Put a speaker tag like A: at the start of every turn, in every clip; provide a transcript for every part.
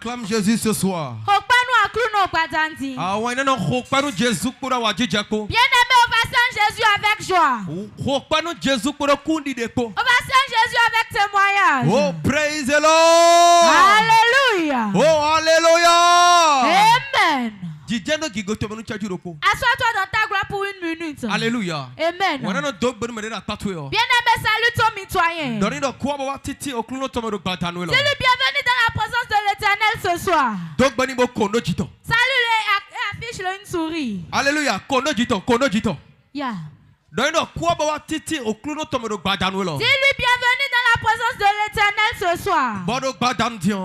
A: Acclame Jésus ce soir. Bien-aimé,
B: on va saint Jésus avec joie. On va saint Jésus avec témoignage.
A: Oh, praise the Lord.
B: Alléluia.
A: Oh, alléluia.
B: Amen. Assois-toi dans ta gloire pour 1 minute.
A: Alléluia.
B: Amen. Bien-aimé, salut ton mitoyen. Dis-lui bienvenue dans la présence de l'Éternel ce soir. Salut et affiche-le une souris.
A: Alléluia.
B: Yeah.
A: Dis-lui
B: bienvenue dans la présence de l'Éternel ce soir.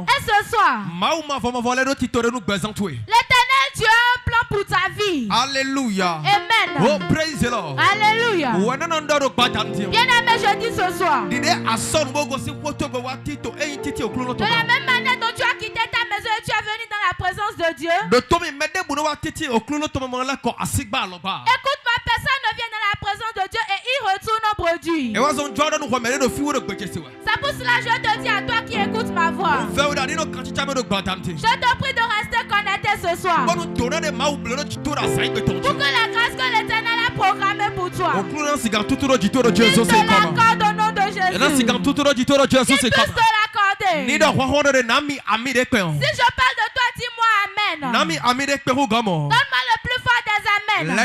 B: Et ce soir, l'Éternel Dieu a un plan pour ta vie.
A: Alléluia.
B: Amen.
A: Oh, praise the Lord.
B: Alléluia. Bien-aimé, je dis ce soir, de la même manière dont tu as quitté ta maison et tu es venu dans la présence de Dieu, écoute-moi, personne ne vient dans la présence de Dieu et il retourne au produit. C'est pour cela que je te dis à toi qui écoutes ma voix, je te prie de rester connecté ce soir pour que la grâce que l'Éternel a programmée pour toi, qu'il te l'accorde au nom de Jésus. Qu'il puisse te l'accorder. Si je parle de toi, dis-moi Amen. Donne-moi le plus fort des Amen.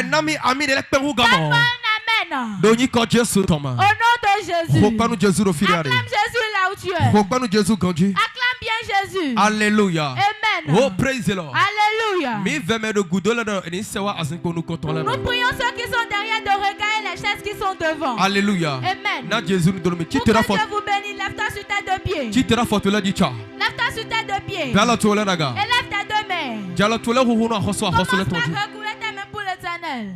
B: Donne-moi un Amen. Au nom de Jésus. Acclame Jésus là où tu es. Acclame bien Jésus.
A: Alléluia.
B: Amen.
A: Oh, praise the Lord.
B: Alléluia. Nous prions ceux qui sont derrière de regarder les chaises qui sont devant.
A: Alléluia.
B: Amen.
A: Pour que Dieu
B: vous bénisse, lève-toi sur tes deux pieds. Lève-toi sur tes deux pieds. Et lève tes deux mains. Commence par recouler tes mains pour l'Éternel.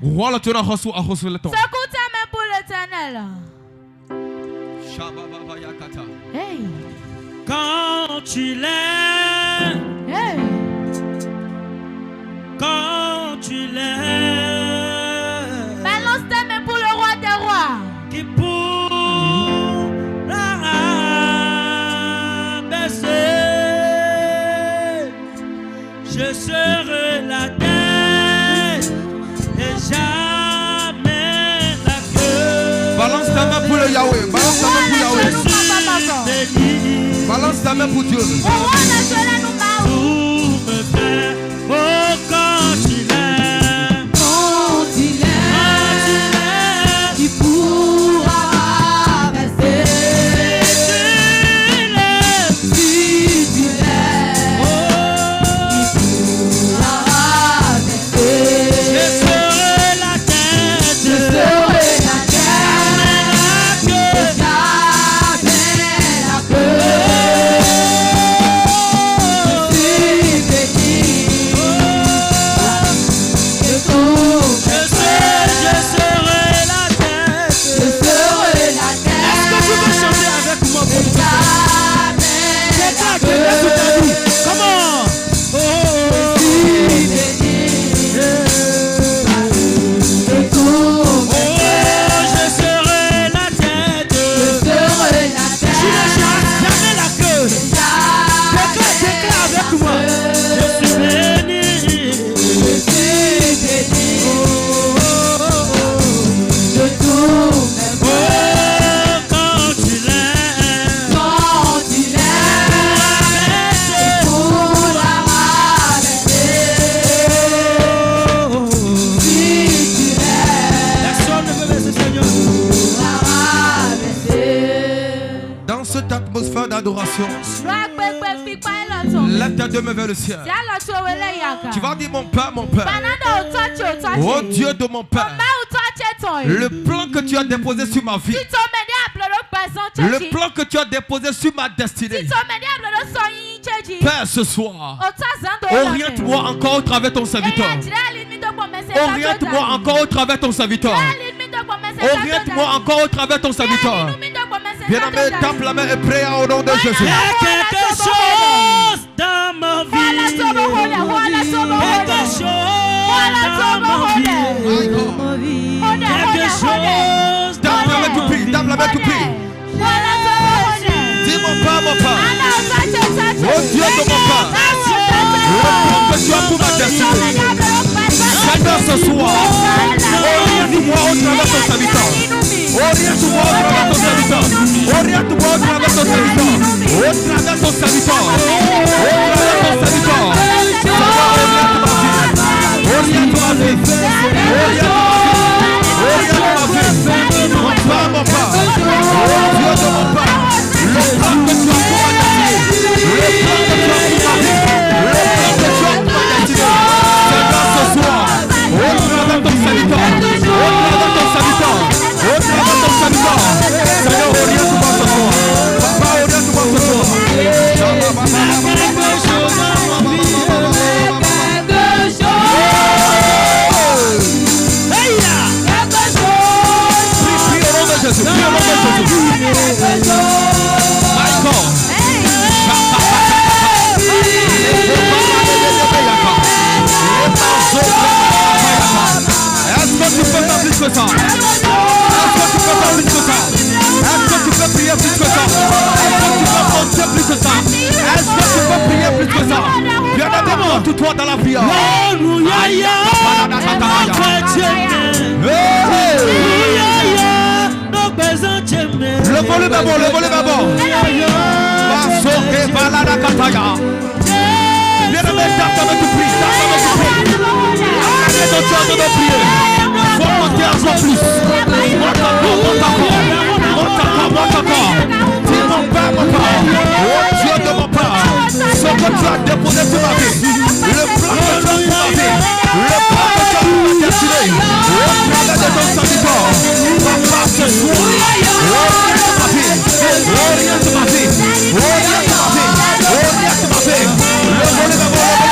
B: Secoue tes mains pour l'Éternel. Hey.
C: Quand tu l'aimes,
B: Hey.
C: quand tu l'aimes,
B: Balance tes mains pour le roi des rois.
C: qui pourra baisser, je serai la tête et jamais la queue.
A: Balance ta main pour le Yahweh. Balance ta main pour Yahweh. Balance ta main pour Dieu.
C: Tout me fait, oh quand tu l'aimes,
B: qui pourra baisser. Si tu l'aimes, qui pourra baisser.
C: je serai la tête,
B: Je serai la tête,
C: jamais
B: jamais la queue.
A: Adoration. Lève ta deux mains vers le ciel. Tu vas dire mon Père, mon Père. Oh Dieu de mon Père. Le plan que tu as déposé sur ma vie. Le plan que tu as déposé sur ma destinée. Père, ce soir, oriente-moi encore au travers de ton serviteur. Oriente-moi encore au travers de ton serviteur. Oriente-moi encore au travers de ton serviteur. Bien-aimé, tape la main et prie au nom de Jésus.
C: il y a quelque chose dans ma vie, quelque chose dans ma vie, quelque chose dans
A: Tape la main tout prix, tape la main tout prix. Dis mon Père, mon Père. Oh Dieu de mon Père. Seigneur, ce soir, oriente-moi au travers de ton serviteur. Oriente-moi au travers de ton serviteur. Oriente-moi au travers de ton serviteur. Au travers de ton serviteur. Oriente ma vie. Oriente ma vie. Mon pas, mon pas. Oh Dieu de mon pas. Le plan que tu as pour ma destinée. Le plan que tu as pour ma vie. Le plan que tu as pour ma destinée. Seigneur, ce soir, au travers de ton serviteur. Au travers de ton serviteur. Au travers de ton serviteur. Seigneur, oriente-moi ce soir. Papa, oriente-moi ce soir. Jésus, prie au nom de Jésus. My God. Est-ce que tu peux faire plus que ça? Est-ce que tu peux faire plus que ça? Est-ce que tu peux prier plus que ça? Est-ce que tu peux penser plus que ça? Est-ce que tu peux prier plus que ça? Viens d'abord tout toi dans la prière. Le volume est bon, le volume est bon. Viens de mettre ta main, tu pries, ta main, tu pries. Arrête de te de prier. Faut monter encore plus. Monte encore, monte encore. Monte encore, monte encore. Dis mon père, mon père. Oh Dieu de mon père. Ce que tu as déposé sur ma vie. Le plan que tu as pour ma vie. Le plan que tu as pour ma destinée. Au travers de ton serviteur. Papa, ce soir. Oriente ma vie. Oriente ma vie. Oriente ma vie. Oriente ma vie. Le volume est bon, le volume est bon.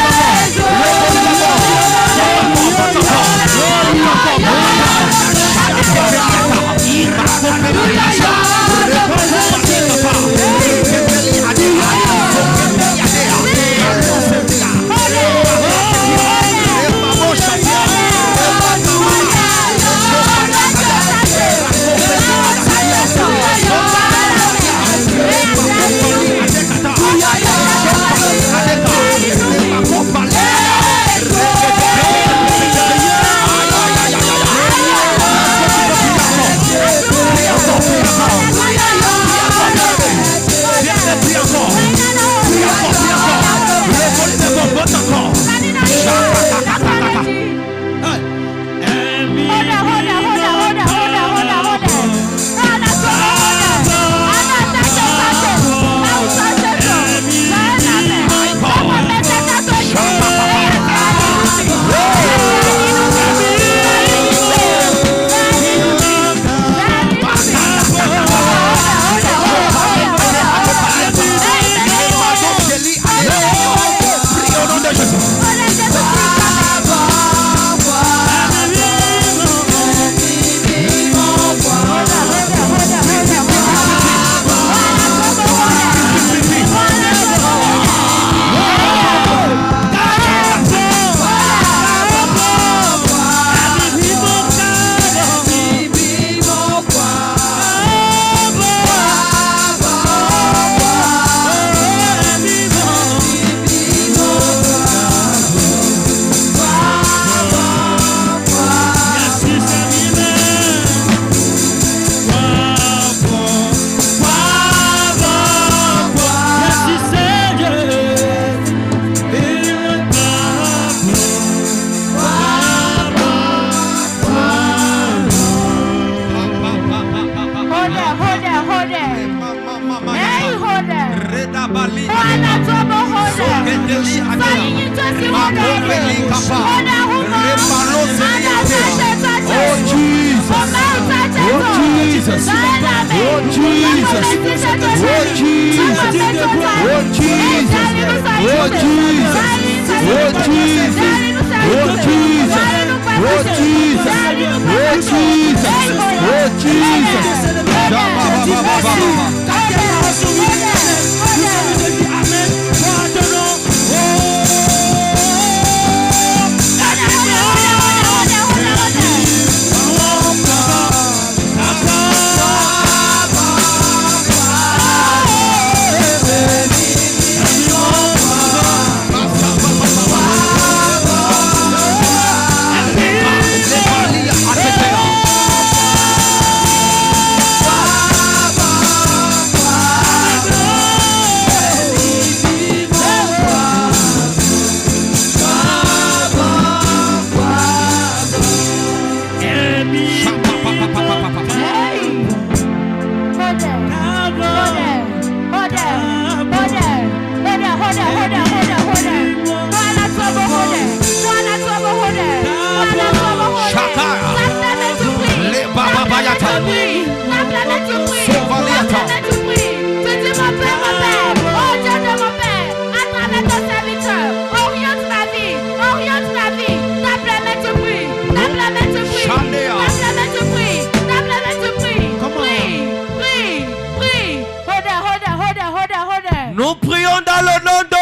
A: Nous prions dans le nom de...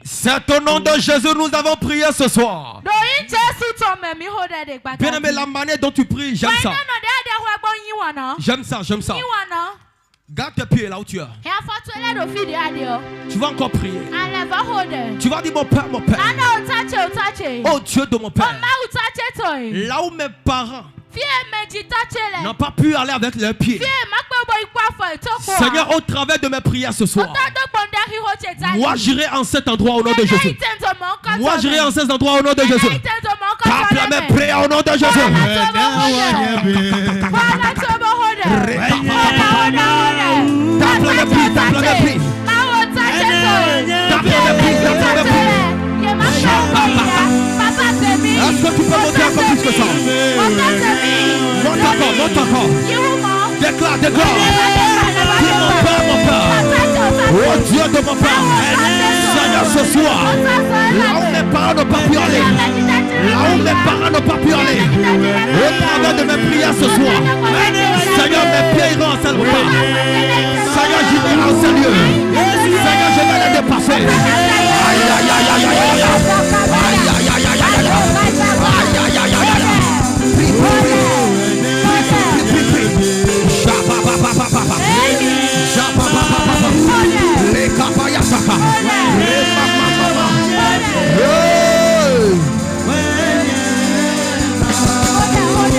A: C'est au nom de Jésus nous avons prié ce soir. Bien aimé, la manière dont tu pries, j'aime ça. J'aime ça, j'aime ça. Garde tes pieds là où tu es. Tu vas encore prier. Tu vas dire mon Père, mon Père. Oh Dieu de mon Père. Là où mes parents n'ont pas pu aller avec leurs pieds. Seigneur, au travers de mes prières ce soir, moi j'irai en cet endroit au nom de Jésus. Moi j'irai en cet endroit au nom de Jésus. Tape la main, prie au nom de Jésus. Tape la main, prie, tape la main, prie. Tape la main, prie, tape la main, prie. Est-ce que tu peux monter encore plus que ça? Monte encore, monte encore. Déclare, déclare. Dis mon Père, mon Père. Oh Dieu de mon Père. Seigneur, ce soir, là où mes parents n'ont pas pu aller, là où mes parents n'ont pas pu aller, au travers de mes prières ce soir, Seigneur, mes pieds iront en seul repas. Seigneur, j'irai en ce lieu. Seigneur, je vais les dépasser. Aïe, aïe, aïe, aïe, aïe, aïe, aïe, aïe, aïe, aïe, aïe, aïe,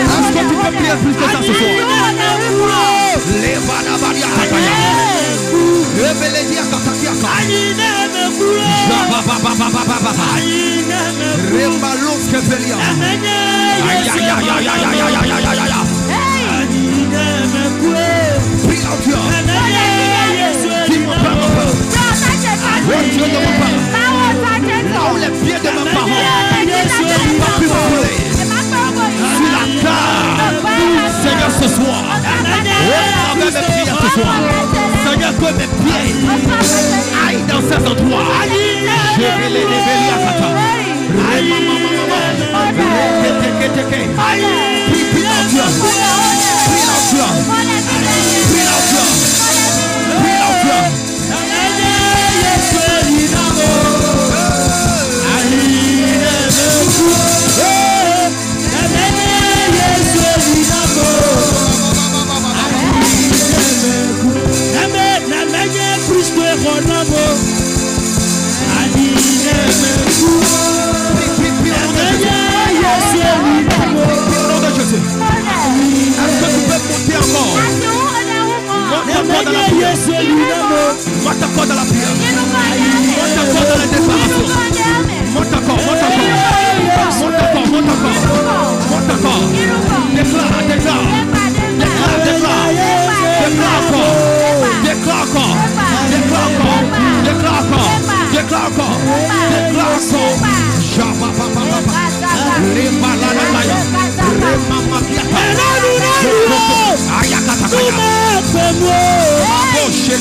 A: est-ce que tu peux prier plus que ça ce soir? Les Banabaria les pieds de mes parents n'ont pas pu m'envoler sur la terre. Seigneur, ce soir, au travers mes prières ce soir, Seigneur, que mes pieds aillent dans cet endroit. Je vais les révéler à Kata. Monte encore dans la prière. Monte encore dans la déclaration. Monte encore, monte encore. Monte encore, monte encore. Monte encore. Déclare, déclare. Déclare, déclare. Déclare encore. Déclare encore. Déclare encore. Déclare encore. Déclare encore. Déclare encore. Jaba papa papa. Remba la la la. Remba makiata. Ayakata kaya. Je vais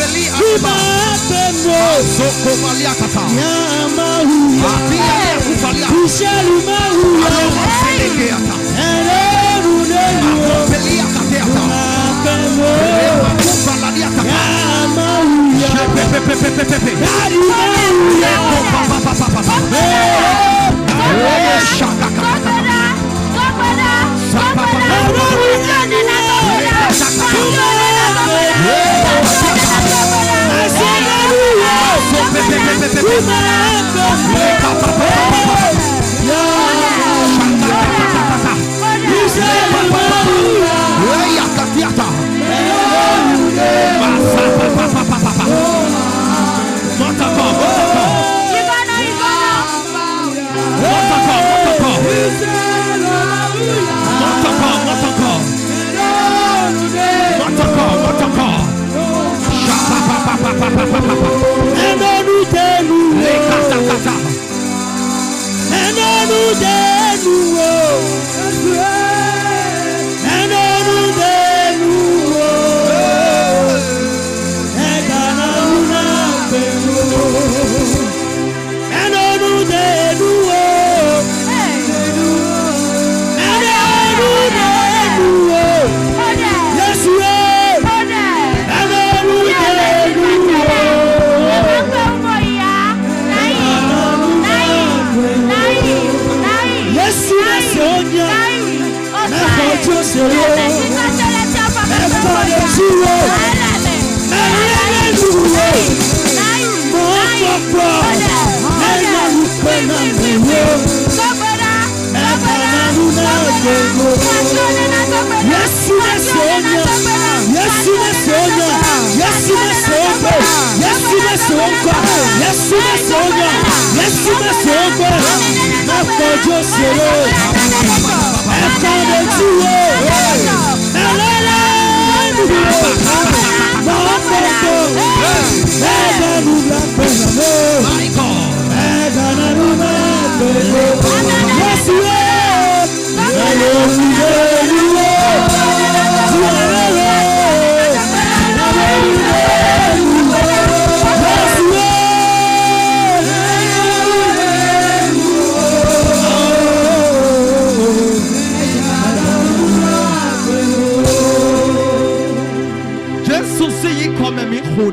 A: lire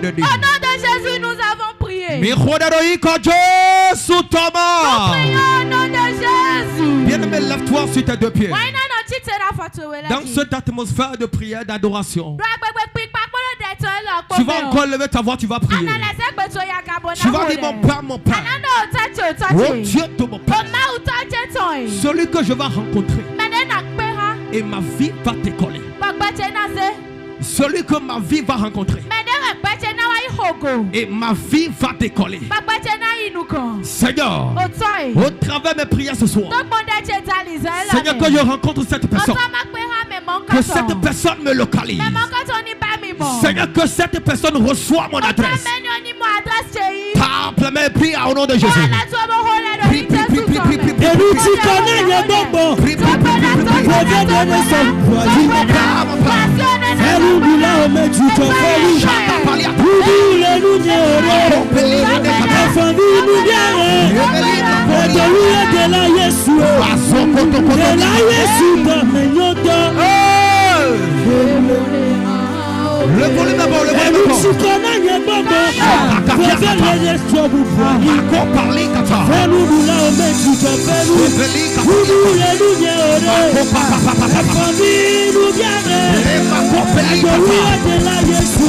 A: Au nom de Jésus, nous avons prié. Nous prions au nom de Jésus.
B: Bien-aimé, lève-toi sur tes deux pieds. Dans cette atmosphère de prière, d'adoration, tu vas encore lever ta voix, tu vas prier. Tu vas dire mon Père, oh Dieu de mon Père, celui que je vais rencontrer, et ma vie va décoller. Celui que ma vie va rencontrer, et ma vie va décoller. Seigneur, au travers de mes prières ce soir, Seigneur, que je rencontre cette personne, que cette personne me localise. Seigneur, que cette personne reçoit mon adresse. Tape mes prières au nom de Jésus. Prie, prie, prie, prie, prie, prie, prie.
C: Et nous tu connais les bonbons.
B: Prie, prie, prie, prie, prie.
C: Fais-nous du là au maître du temps. Nous nous n'aurons. Nous et de lui et de la Yesu. De la Yesu dans mes notes.
B: Le volume d'abord, le volume
C: d'abord. Et nous connais les bonbons. Fais-nous du là au maître du temps. Nous et nous n'aurons. Nous bien. De lui et de la Yesu.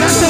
B: Reste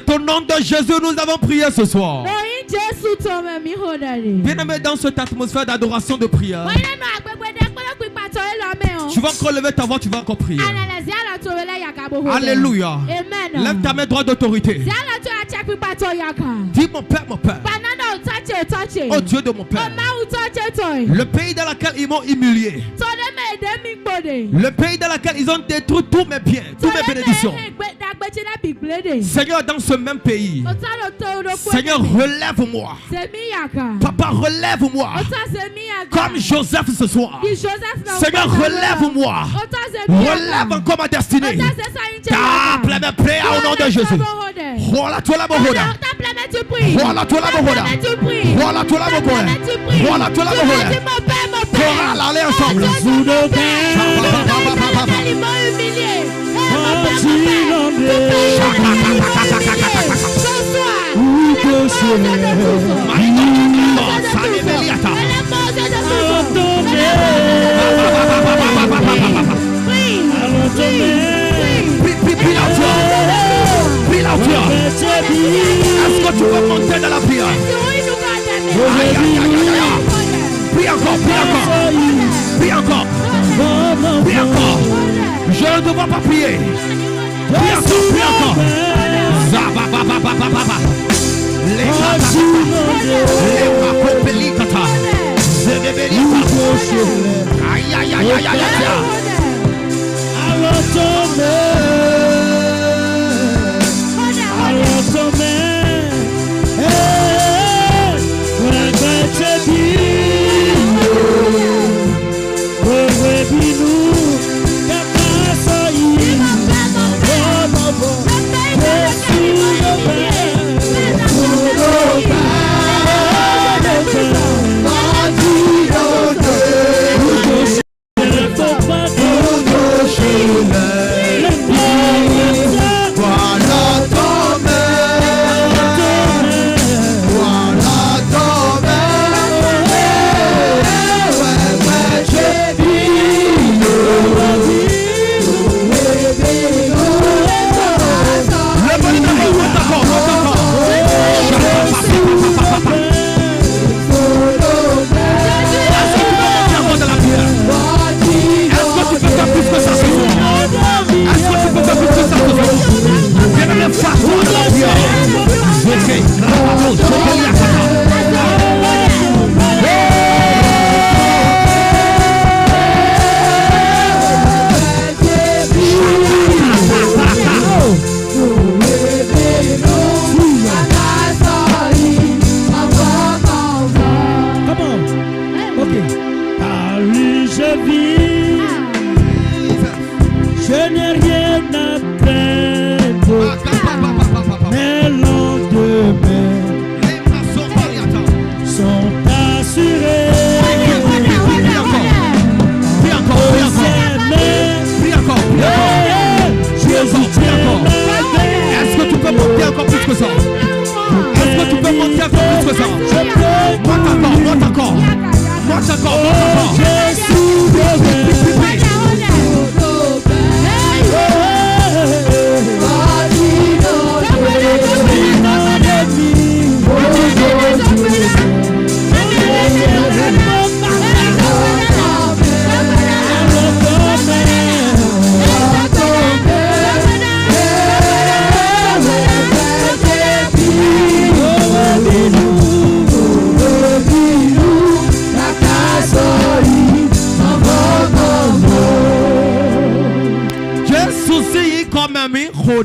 A: ton nom de Jésus, nous avons prié ce soir. Bien-aimé, dans cette atmosphère d'adoration de prière, tu vas encore lever ta voix, tu vas encore prier. Alléluia. Lève ta main droite d'autorité. Dis mon Père, oh Dieu de mon Père, le pays dans lequel ils m'ont humilié, le pays dans lequel ils ont détruit tous mes biens, toutes mes bénédictions. Seigneur, dans ce même pays, Seigneur, relève-moi. Papa, relève-moi. Comme Joseph ce soir. Seigneur, relève-moi. Relève encore ma destinée. Prie au nom de Jésus. Voilà, toi la bohoda. Voilà, toi la bohoda. Voilà, toi la bohoda. Voilà, toi la bohoda. Chorale, allez ensemble. Est-ce que tu veux monter dans la prière? Prie encore, prie encore. Prie encore. Prie encore. Je ne dois pas prier. Prie encore, prie encore. Aïe, aïe, aïe, aïe, aïe,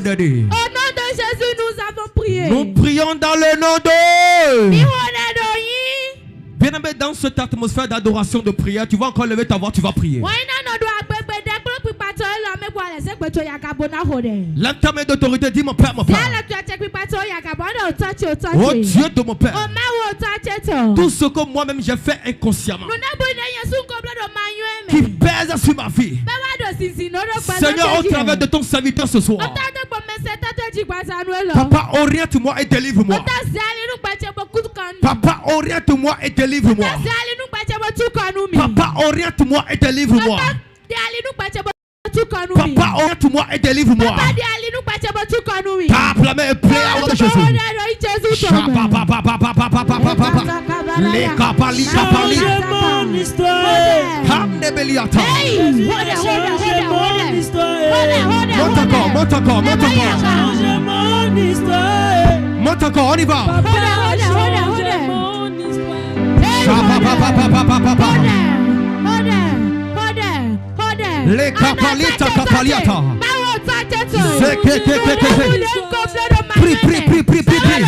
B: Au nom de Jésus, nous avons prié. Nous prions dans le nom de... Bien-aimé, dans cette atmosphère d'adoration, de prière, tu vas encore lever ta voix, tu vas prier. Lève ta main d'autorité, dis mon Père, mon Père. Oh Dieu de mon Père. Tout ce que moi-même j'ai fait inconsciemment, qui pèse sur ma vie, Seigneur, au travers de ton serviteur ce soir, Papa, oriente-moi et délivre-moi. Papa, oriente-moi et délivre-moi. Papa, oriente-moi et délivre-moi.
A: Papa, oriente-moi et délivre-moi. Tape la main et prie à votre Jésus. Les kapali kapali. Hamdebeliata. Monte encore, monte encore, monte encore. Monte encore, on y va. Les kapalita kapaliata. Prie, prie, prie, prie, prie, prie.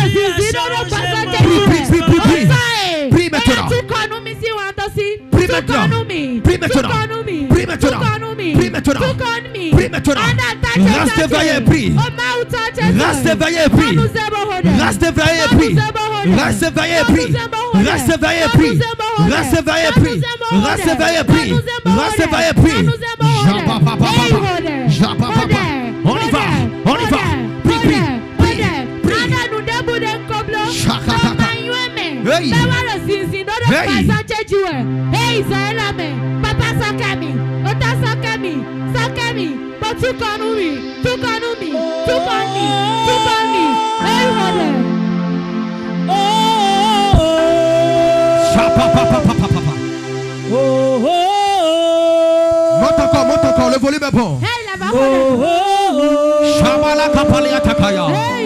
A: Prie maintenant. Prie maintenant. Prie maintenant. Prie maintenant. Prie maintenant. Prie maintenant. Reste éveillé et prie. Reste éveillé et prie. Reste éveillé et prie. Reste éveillé et prie. Reste éveillé et prie. Reste éveillé et prie. Reste éveillé et prie. Reste éveillé et prie. On y va. On y va. Prie, prie. Prie. Prie. Hey. Hey.
B: Papa Sakami, Ota Sakami, Sakami, but tu kanumi, tu kanumi, tu kanumi, tu kanumi. Hey,
A: monte encore, le volume est bon.
B: Hey, la
A: Shabala kapali atakaya.
B: Hey.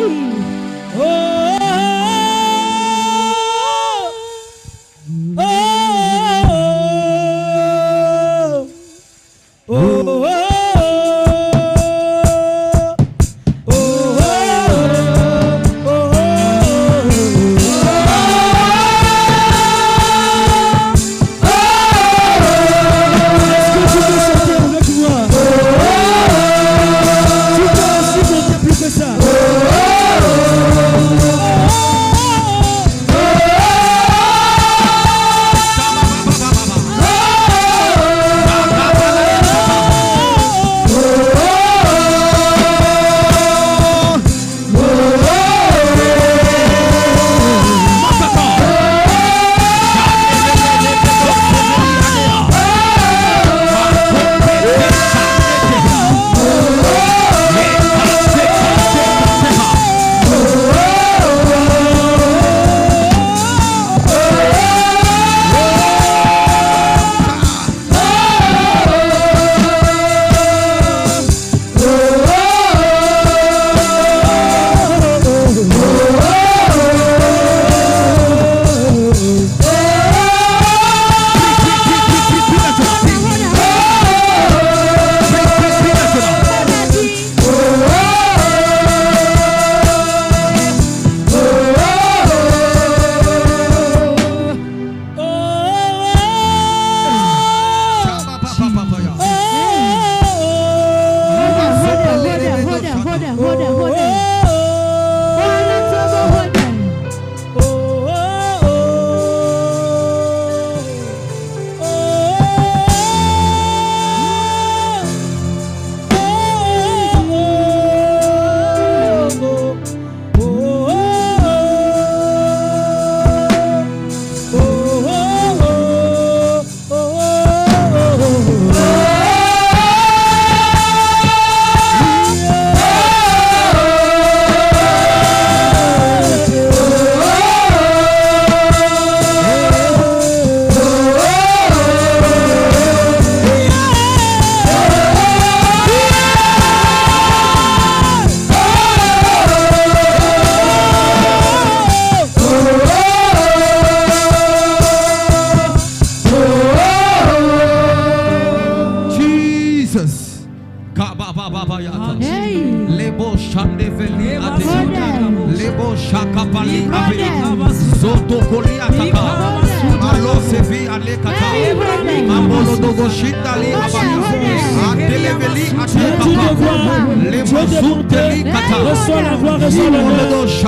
C: Reçois la gloire, reçois l'honneur.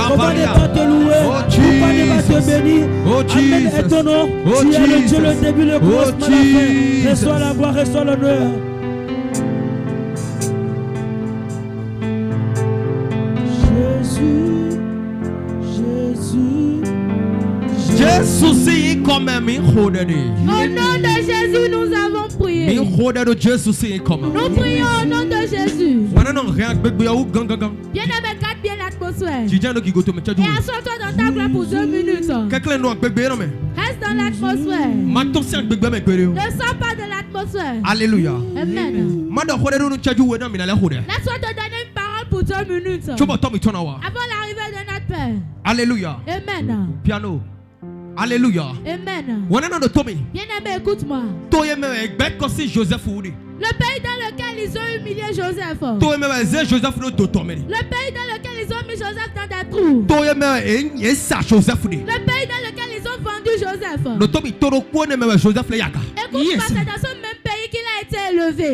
C: Comment ne pas te louer, comment ne pas te bénir. Amen est ton nom. Tu es le Dieu, le début, le commencement, la fin. Reçois la gloire, reçois l'honneur. Jésus, Jésus, Jésus.
B: Au nom de Jésus, nous avons prié. Nous prions au nom de Jésus. Bien-aimé, garde bien l'atmosphère. Et assois-toi dans ta gloire pour 2 minutes. Reste dans l'atmosphère. Ne sors pas de l'atmosphère.
A: Alléluia.
B: Amen. Laisse-moi te donner une parole pour 2 minutes. Avant l'arrivée de notre Père.
A: Alléluia.
B: Amen.
A: Piano. Alléluia.
B: Amen.
A: Bien-aimé,
B: écoute-moi. Le pays dans lequel ils ont humilié Joseph. Le pays dans lequel ils ont mis Joseph dans des trous. Le pays dans lequel ils ont vendu Joseph. Écoute-moi, c'est dans ce même pays qu'il a été élevé.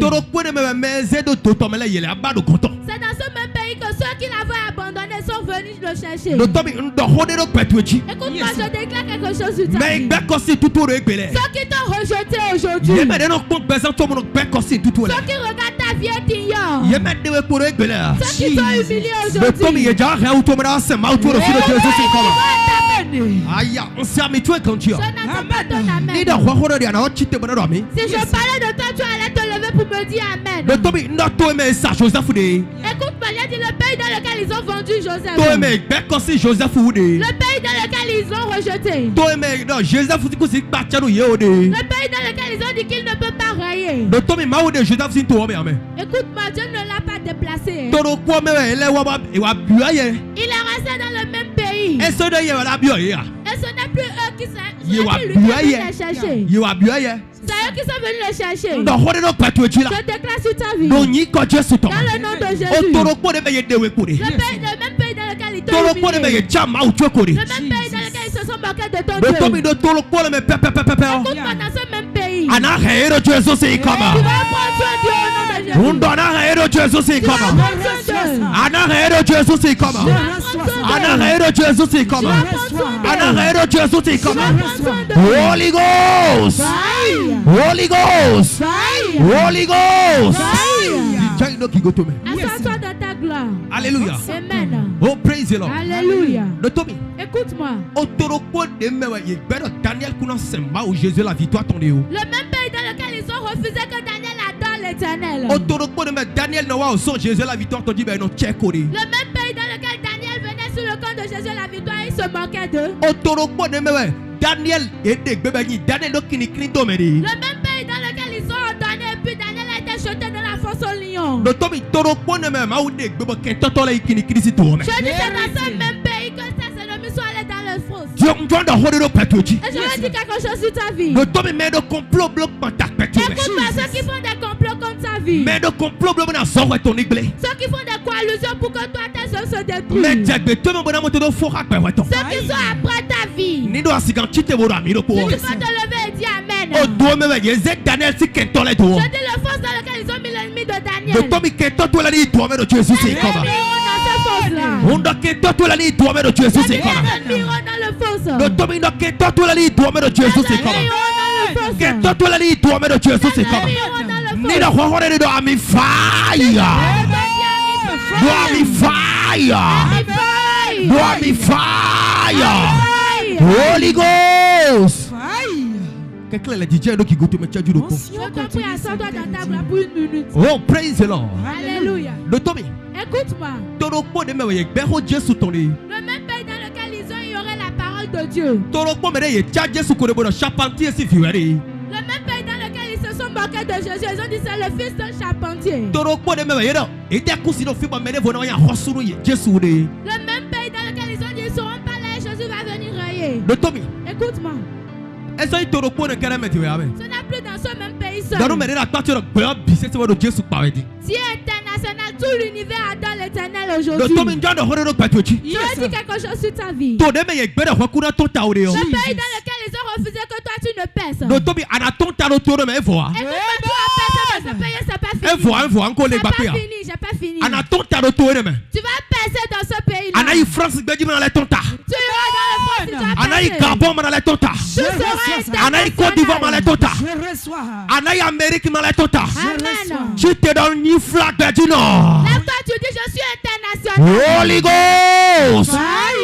B: C'est dans ce même pays que ceux qui l'avaient abandonné sont venus le chercher. Écoute-moi, je déclare quelque chose sur ta vie. Ceux qui t'ont rejeté aujourd'hui. Ceux qui regardent ta vie et t'ignorent. Ceux qui t'ont humilié aujourd'hui. Je n'attends pas ton amen. Si je parlais de toi, tu allais te lever pour me dire amen. Écoute-moi, il a dit le pays dans lequel ils ont vendu Joseph. Le pays dans lequel ils ont rejeté. Le pays dans lequel ils ont dit qu'il ne peut pas railler. Écoute-moi, Dieu ne l'a pas déplacé. Il est resté dans le même pays. Et ce n'est plus eux qui sont venus le chercher. C'est eux qui sont venus le chercher. Je déclare sur ta vie. Dans le nom de Jésus. Le même pays dans lequel ils t'ont humilié. Le même pays dans lequel ils se sont moqués de ton Dieu. Écoute-moi, dans ce même pays. Tu vas prendre soin Dieu au nom de Jésus. Tu vas
A: Holy Ghost. Holy Ghost. Holy Ghost.
B: Assois-toi dans ta gloire.
A: Alléluia.
B: Amen.
A: Oh, praise the Lord.
B: Alléluia. Écoute-moi. Le même pays dans lequel ils ont refusé que Daniel adore l'Éternel. Le même pays dans lequel Daniel venait sur le camp de Jésus la victoire, il se moquait d'eux. Le même pays dans lequel ils ont ordonné et puis Daniel a été jeté dans la fosse aux lions. Je dis c'est dans ce même pays que ses ennemis sont allés dans le fosse. Et je vais dire quelque chose sur ta vie. Écoute-moi, ceux qui font des complots contre ta vie. Ceux qui font des coalitions pour que toi tes œuvres se détruisent. Ceux qui sont après ta vie. Si tu vas te lever et dire amen. Je dis le fosse dans lequel ils ont mis l'ennemi de Daniel.
A: Holy Ghost. Oh, praise the Lord.
B: Alléluia. Écoute-moi. Le même pays dans lequel ils ont ignoré la parole de Dieu. Le même pays dans lequel ils se sont moqués de Jésus. Ils ont dit c'est le fils d'un charpentier. Le même pays dans lequel ils ont dit ils ne seront pas là et Jésus va venir railler. Écoute-moi. Ce n'est plus dans ce même pays seul. Si international, tout l'univers adore l'Éternel aujourd'hui. Je vais dire quelque chose sur ta vie. Le pays dans lequel ils ont refusé que toi tu ne pèses. Et que toi pèses dans ce pays, c'est pas fini. J'ai pas fini. Tu vas pèser dans ce pays-là. Tu iras dans le France, tu vas pèser.
A: Côte d'Ivoire maletota. Anaï Amérique maletota. Tu te donnes une flaque du Nord.
B: Lève-toi, tu dis je suis international.
A: Holy Ghost.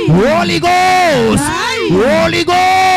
A: Holy Ghost. Holy Ghost.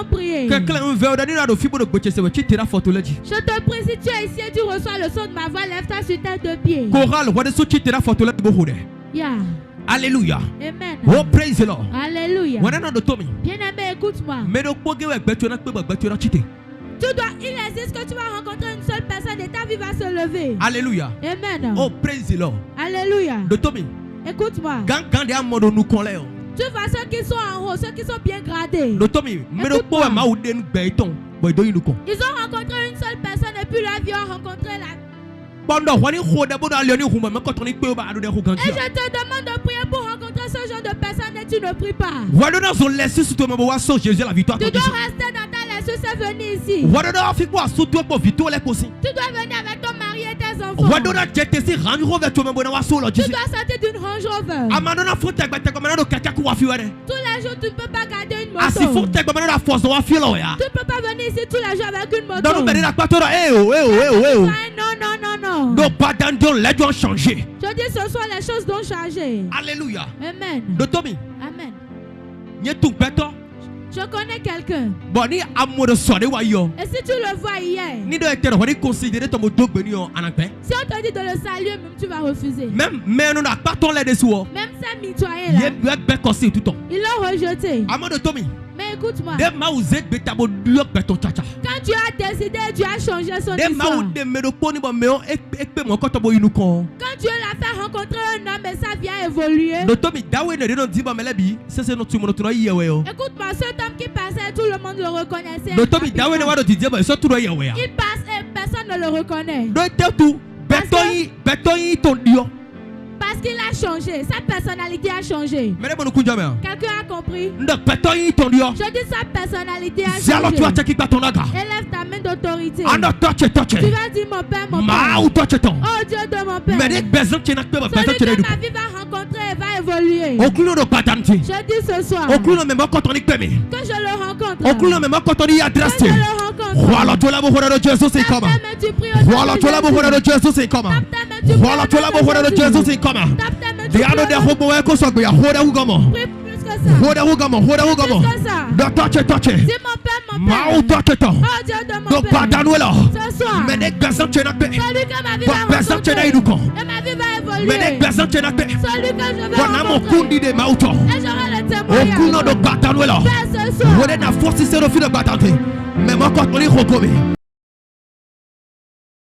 B: allons prier. Je te prie, si tu es ici et tu reçois le son de ma voix, lève-toi sur tes deux pieds. Yeah.
A: Alléluia.
B: Amen.
A: Oh, praise the Lord.
B: Alléluia.
A: Bien
B: aimé, écoute-moi. Il existe que tu vas rencontrer une seule personne et ta vie va se lever.
A: Alléluia.
B: Amen.
A: Oh, praise the Lord.
B: Alléluia. Écoute-moi. Tu vois ceux qui sont en haut, ceux qui sont bien gradés. Ils ont rencontré une seule personne et puis la vie a rencontré la. Et je te demande de prier pour rencontrer ce genre de personnes et tu ne pries pas. Tu dois rester dans ta laisseuse et venir ici. Tu dois venir avec ton mari et tes enfants. Tu dois sortir d'une Range Rover. Tous les jours tu ne peux pas garder une moto. Tu ne peux pas venir ici tous les jours avec une moto. Non.
A: Les changer.
B: Je dis ce soir les choses doivent changer.
A: Alléluia.
B: Amen.
A: Amen.
B: Je connais quelqu'un. Et si tu le vois hier, si on te dit de le saluer, même tu vas refuser.
A: Même
B: ces mitoyens là, ils l'ont rejeté. Mais écoute-moi. Quand tu as décidé, tu as changé son histoire. Quand Dieu l'a fait rencontrer un homme et sa vie a évolué. Écoute-moi, cet homme qui passait, tout le monde le reconnaissait. Il passe et personne ne le reconnaît. Parce qu'il a changé, sa personnalité a changé. Quelqu'un a compris? Je dis sa personnalité a changé. Élève ta main d'autorité. Tu vas dire mon père, mon père. Oh Dieu de mon père. Celui que ma vie va rencontrer et va évoluer. Je dis ce soir que je le rencontre. Que je le rencontre.
A: Voilà, tu l'as beau de Jésus, c'est comment. Voilà, tu l'as beau de Jésus, c'est comment. Voilà, tu l'as beau de Jésus, c'est comment. Diano de Hobo Echo Sogbia, Hoda Ugamo. Hoda Ugamo. Touch it.
B: Dis mon père, mon père.
A: Mao touch it.
B: Oh Dieu de mon père.
A: Padanuela.
B: Ce soir.
A: Menek Bezan Chenakpe.
B: Celui que ma vie va rencontrer. Et ma vie va évoluer.
A: Menek Bezan Chenakpe.
B: Celui que je vais
A: rencontrer.
B: Et j'aurai le témoignage.
A: Okuno de Padanuela.
B: Père, ce soir.
A: Wode na force c'est le fil de batante. Mais moi quand on est recomé.